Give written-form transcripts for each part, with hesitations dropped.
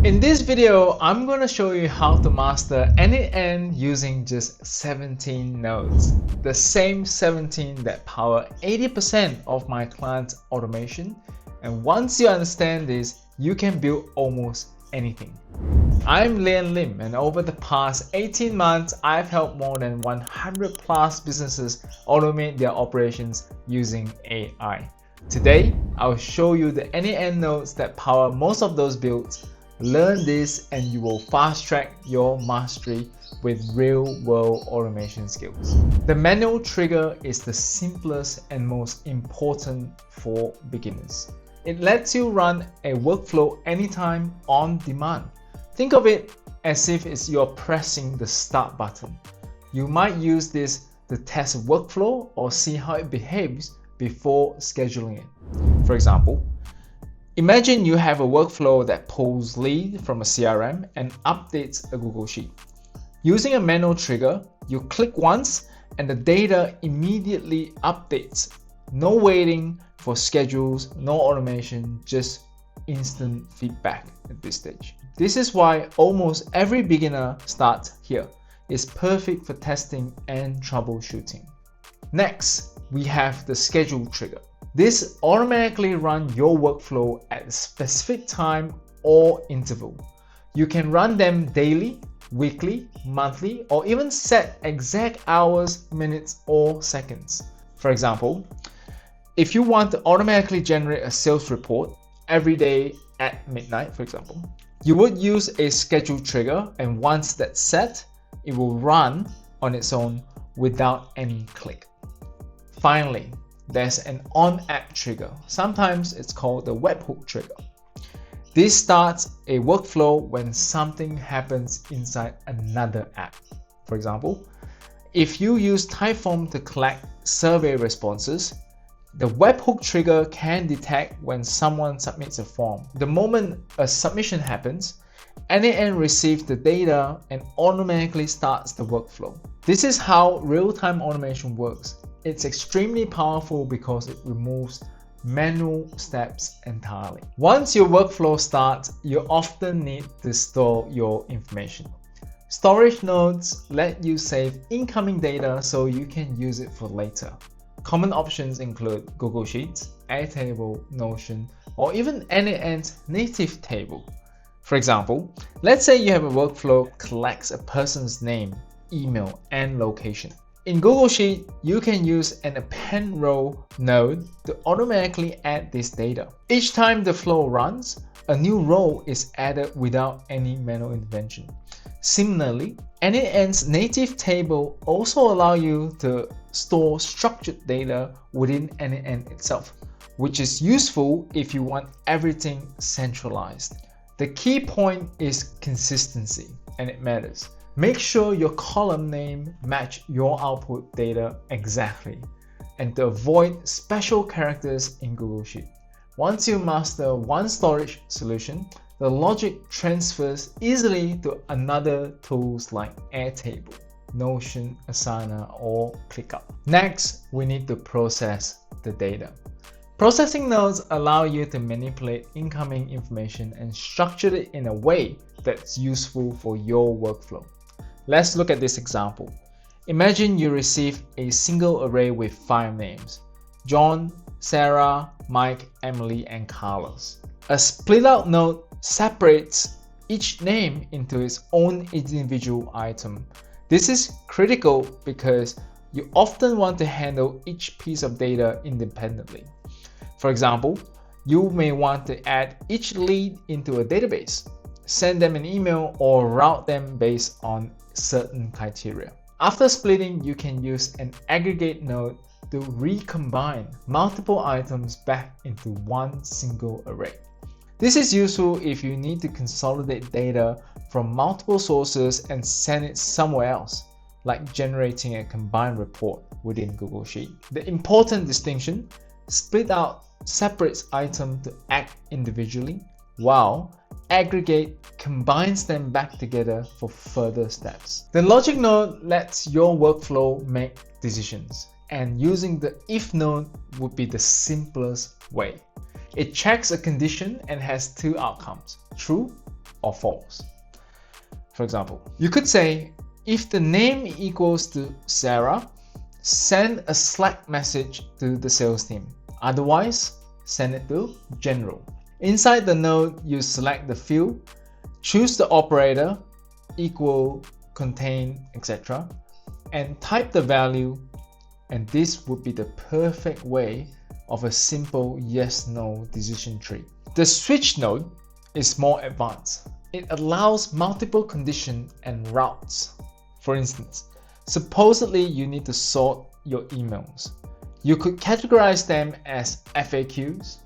In this video, I'm going to show you how to master n8n using just 17 nodes. The same 17 that power 80% of my clients' automation. And once you understand this, you can build almost anything. I'm n8n, and over the past 18 months, I've helped more than 100 plus businesses automate their operations using AI. Today, I'll show you the n8n nodes that power most of those builds. Learn this and you will fast track your mastery with real-world automation skills. The manual trigger is the simplest and most important for beginners. It lets you run a workflow anytime on demand. Think of it as if you're pressing the start button. You might use this to test a workflow or see how it behaves before scheduling it. For example, imagine you have a workflow that pulls lead from a CRM and updates a Google Sheet. Using a manual trigger, you click once and the data immediately updates. No waiting for schedules, no automation, just instant feedback at this stage. This is why almost every beginner starts here. It's perfect for testing and troubleshooting. Next, we have the schedule trigger. This automatically runs your workflow at a specific time or interval. You can run them daily, weekly, monthly, or even set exact hours, minutes, or seconds. For example, if you want to automatically generate a sales report every day at midnight, for example, you would use a schedule trigger, and once that's set, it will run on its own without any click. Finally, there's an on-app trigger. Sometimes it's called the webhook trigger. This starts a workflow when something happens inside another app. For example, if you use Typeform to collect survey responses, the webhook trigger can detect when someone submits a form. The moment a submission happens, n8n receives the data and automatically starts the workflow. This is how real-time automation works. It's extremely powerful because it removes manual steps entirely. Once your workflow starts, you often need to store your information. Storage nodes let you save incoming data so you can use it for later. Common options include Google Sheets, Airtable, Notion, or even n8n's native table. For example, let's say you have a workflow that collects a person's name, email, and location. In Google Sheet, you can use an append row node to automatically add this data. Each time the flow runs, a new row is added without any manual intervention. Similarly, n8n's native table also allows you to store structured data within n8n itself, which is useful if you want everything centralized. The key point is consistency, and it matters. Make sure your column name match your output data exactly, and to avoid special characters in Google Sheet. Once you master one storage solution, the logic transfers easily to another tools like Airtable, Notion, Asana, or ClickUp. Next, we need to process the data. Processing nodes allow you to manipulate incoming information and structure it in a way that's useful for your workflow. Let's look at this example. Imagine you receive a single array with 5 names: John, Sarah, Mike, Emily, and Carlos. A split-out node separates each name into its own individual item. This is critical because you often want to handle each piece of data independently. For example, you may want to add each lead into a database, send them an email, or route them based on certain criteria. After splitting, you can use an aggregate node to recombine multiple items back into one single array. This is useful if you need to consolidate data from multiple sources and send it somewhere else, like generating a combined report within Google Sheet. The important distinction: split out separates items to act individually, while aggregate combines them back together for further steps. The logic node lets your workflow make decisions, and using the if node would be the simplest way. It checks a condition and has 2 outcomes, true or false. For example, you could say, if the name equals to Sarah, send a Slack message to the sales team. Otherwise, send it to general. Inside the node, you select the field, choose the operator, equal, contain, etc., and type the value, and this would be the perfect way of a simple yes-no decision tree. The switch node is more advanced. It allows multiple conditions and routes. For instance, supposedly you need to sort your emails. You could categorize them as FAQs,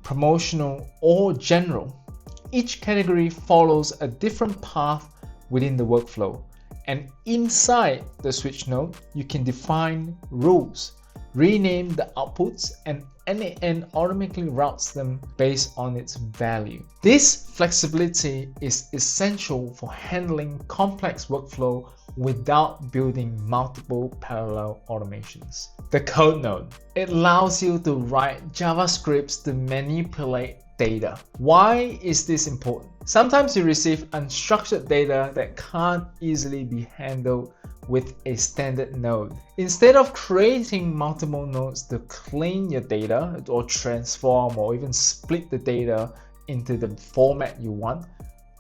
promotional, or general. Each category follows a different path within the workflow, and inside the switch node, you can define rules, rename the outputs, and n8n automatically routes them based on its value. This flexibility is essential for handling complex workflow without building multiple parallel automations. The code node. It allows you to write JavaScripts to manipulate data. Why is this important? Sometimes you receive unstructured data that can't easily be handled with a standard node. Instead of creating multiple nodes to clean your data or transform or even split the data into the format you want,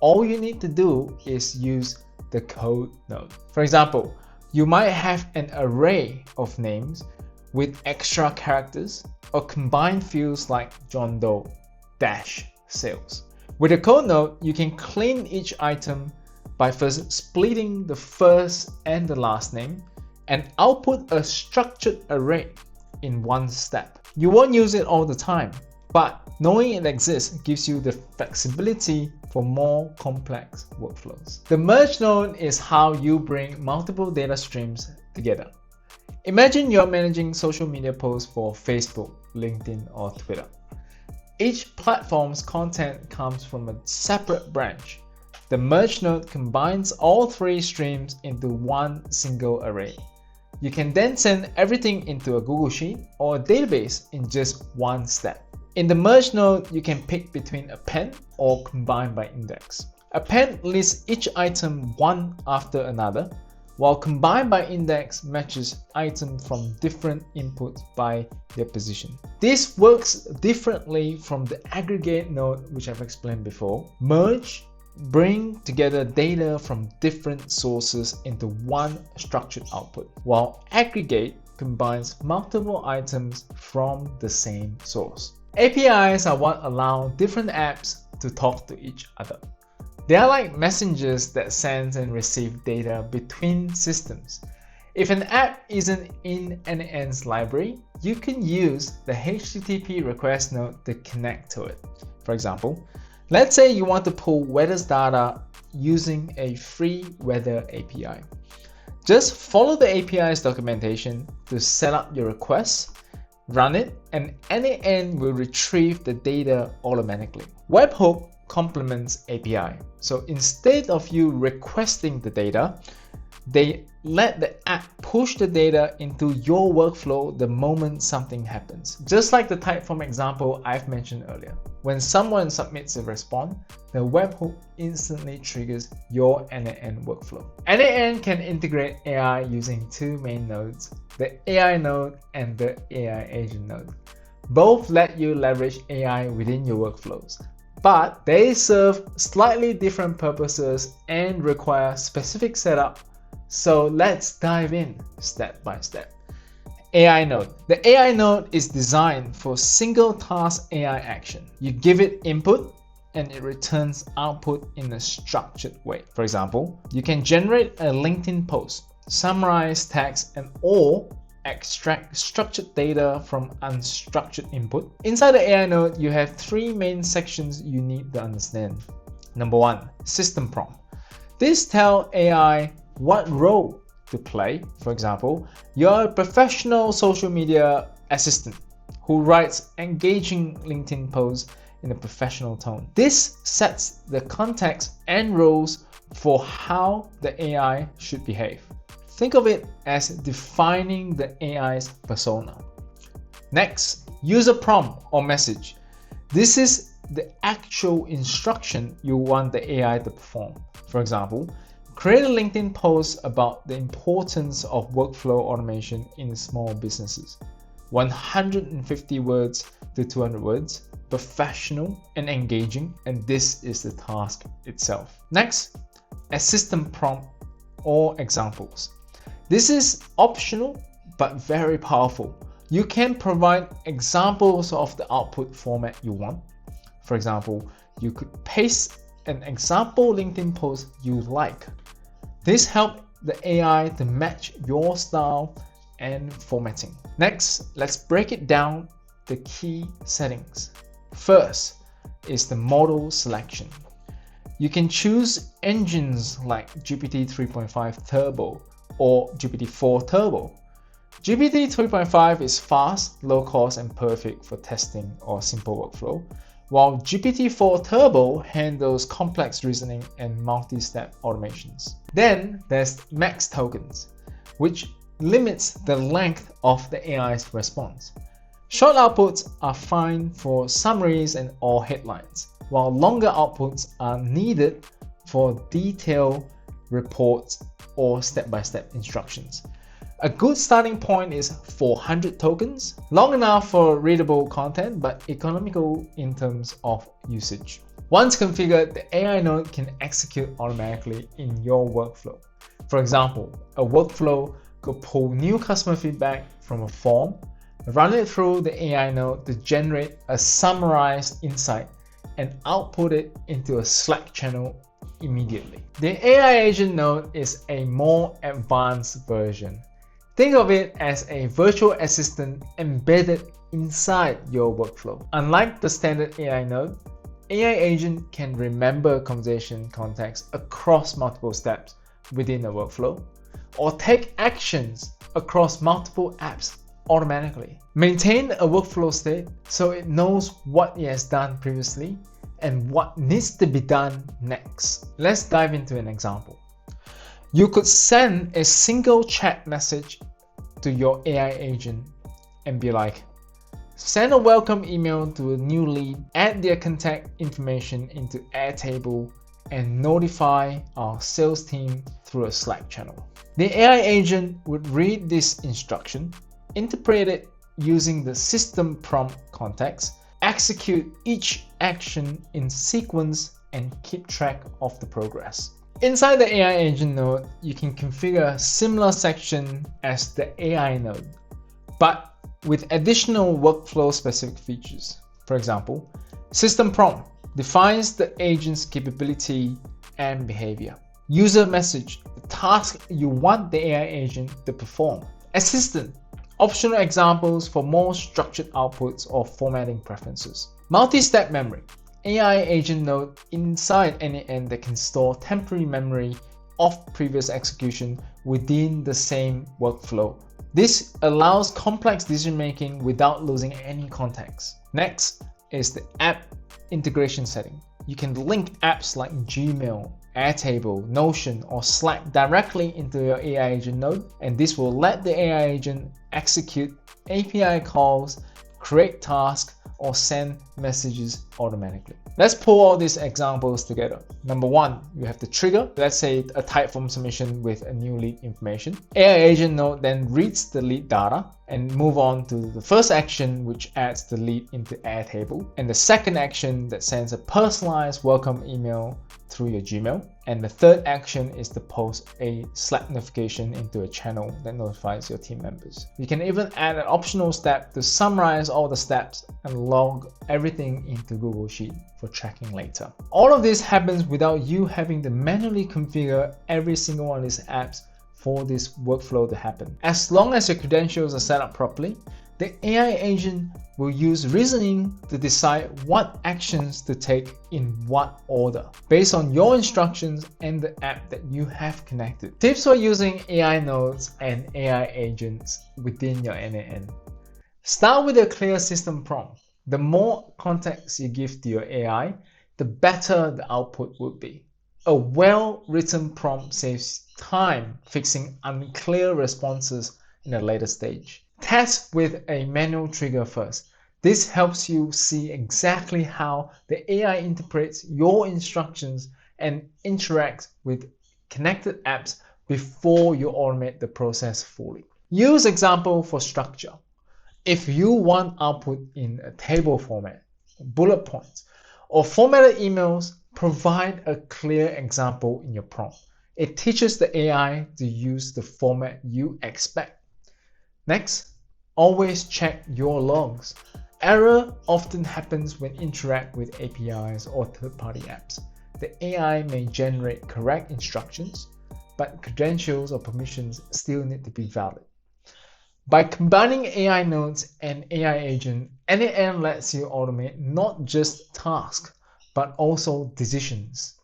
all you need to do is use the code node. For example, you might have an array of names with extra characters or combined fields like John Doe -sales. With a code node, you can clean each item by first splitting the first and the last name and output a structured array in one step. You won't use it all the time, but knowing it exists gives you the flexibility for more complex workflows. The merge node is how you bring multiple data streams together. Imagine you're managing social media posts for Facebook, LinkedIn, or Twitter. Each platform's content comes from a separate branch. The merge node combines all three streams into one single array. You can then send everything into a Google Sheet or a database in just one step. In the merge node, you can pick between append or combine by index. Append lists each item one after another, while combine by index matches items from different inputs by their position. This works differently from the aggregate node, which I've explained before. Merge bring together data from different sources into one structured output, while aggregate combines multiple items from the same source. APIs are what allow different apps to talk to each other. They are like messengers that send and receive data between systems. If an app isn't in n8n's library, you can use the HTTP request node to connect to it. For example, let's say you want to pull weather data using a free weather API. Just follow the API's documentation to set up your request, run it, and n8n will retrieve the data automatically. Webhook complements API. So instead of you requesting the data, they let the app push the data into your workflow the moment something happens. Just like the Typeform example I've mentioned earlier. When someone submits a response, the webhook instantly triggers your n8n workflow. n8n can integrate AI using two main nodes, the AI node and the AI agent node. Both let you leverage AI within your workflows, but they serve slightly different purposes and require specific setup. So let's dive in step by step. AI node. The AI node is designed for single task AI action. You give it input and it returns output in a structured way. For example, you can generate a LinkedIn post, summarize text, and or extract structured data from unstructured input. Inside the AI node, you have three main sections you need to understand. Number one, system prompt. This tells AI what role to play. For example, you're a professional social media assistant who writes engaging LinkedIn posts in a professional tone. This sets the context and roles for how the AI should behave. Think of it as defining the AI's persona. Next, user prompt or message. This is the actual instruction you want the AI to perform. For example, create a LinkedIn post about the importance of workflow automation in small businesses. 150 words to 200 words, professional and engaging, and this is the task itself. Next, a system prompt or examples. This is optional but very powerful. You can provide examples of the output format you want. For example, you could paste an example LinkedIn post you like. This helps the AI to match your style and formatting. Next, let's break it down the key settings. First is the model selection. You can choose engines like GPT 3.5 Turbo or GPT-4 Turbo. GPT 3.5 is fast, low cost, and perfect for testing or simple workflow, while GPT-4 Turbo handles complex reasoning and multi-step automations. Then there's max tokens, which limits the length of the AI's response. Short outputs are fine for summaries and or headlines, while longer outputs are needed for detailed reports or step-by-step instructions. A good starting point is 400 tokens, long enough for readable content but economical in terms of usage. Once configured, the AI node can execute automatically in your workflow. For example, a workflow could pull new customer feedback from a form, run it through the AI node to generate a summarized insight, and output it into a Slack channel immediately. The AI agent node is a more advanced version. Think of it as a virtual assistant embedded inside your workflow. Unlike the standard AI node, AI agent can remember conversation context across multiple steps within a workflow, or take actions across multiple apps automatically. Maintain a workflow state so it knows what it has done previously and what needs to be done next. Let's dive into an example. You could send a single chat message to your AI agent and be like, send a welcome email to a new lead, add their contact information into Airtable, and notify our sales team through a Slack channel. The AI agent would read this instruction, interpret it using the system prompt context, execute each action in sequence, and keep track of the progress. Inside the AI agent node, you can configure a similar section as the AI node, but with additional workflow specific features. For example, system prompt defines the agent's capability and behavior. User message, the task you want the AI agent to perform. Assistant, optional examples for more structured outputs or formatting preferences. Multi-step memory, AI agent node inside n8n that can store temporary memory of previous execution within the same workflow. This allows complex decision making without losing any context. Next is the app integration setting. You can link apps like Gmail, Airtable, Notion, or Slack directly into your AI agent node, and this will let the AI agent execute API calls, create tasks, or send messages automatically. Let's pull all these examples together. Number one, you have the trigger. Let's say a type form submission with a new lead information. AI agent node then reads the lead data and move on to the first action, which adds the lead into Airtable, and the second action that sends a personalized welcome email through your Gmail. And the third action is to post a Slack notification into a channel that notifies your team members. You can even add an optional step to summarize all the steps and log everything into Google Sheet for tracking later. All of this happens without you having to manually configure every single one of these apps for this workflow to happen. As long as your credentials are set up properly, the AI agent will use reasoning to decide what actions to take in what order, based on your instructions and the app that you have connected. Tips for using AI nodes and AI agents within your n8n. Start with a clear system prompt. The more context you give to your AI, the better the output would be. A well-written prompt saves time fixing unclear responses in a later stage. Test with a manual trigger first. This helps you see exactly how the AI interprets your instructions and interacts with connected apps before you automate the process fully. Use example for structure. If you want output in a table format, bullet points, or formatted emails, provide a clear example in your prompt. It teaches the AI to use the format you expect. Next, always check your logs. Error often happens when interact with APIs or third-party apps. The AI may generate correct instructions, but credentials or permissions still need to be valid. By combining AI nodes and AI agent, n8n lets you automate not just tasks, but also decisions.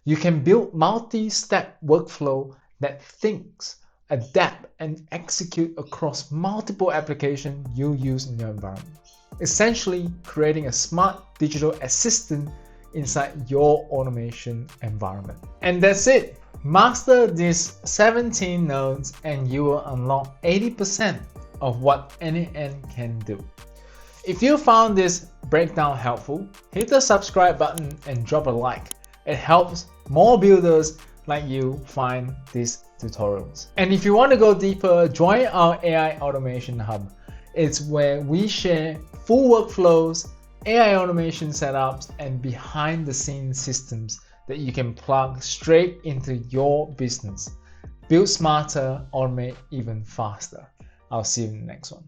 You can build multi-step workflow that thinks, adapt, and execute across multiple applications you use in your environment, essentially creating a smart digital assistant inside your automation environment. And that's it. Master these 17 nodes and you will unlock 80% of what n8n can do. If you found this breakdown helpful, hit the subscribe button and drop a like. It helps more builders like you find these tutorials. And if you want to go deeper, join our AI Automation Hub. It's where we share full workflows, AI automation setups, and behind-the-scenes systems that you can plug straight into your business. Build smarter, automate even faster. I'll see you in the next one.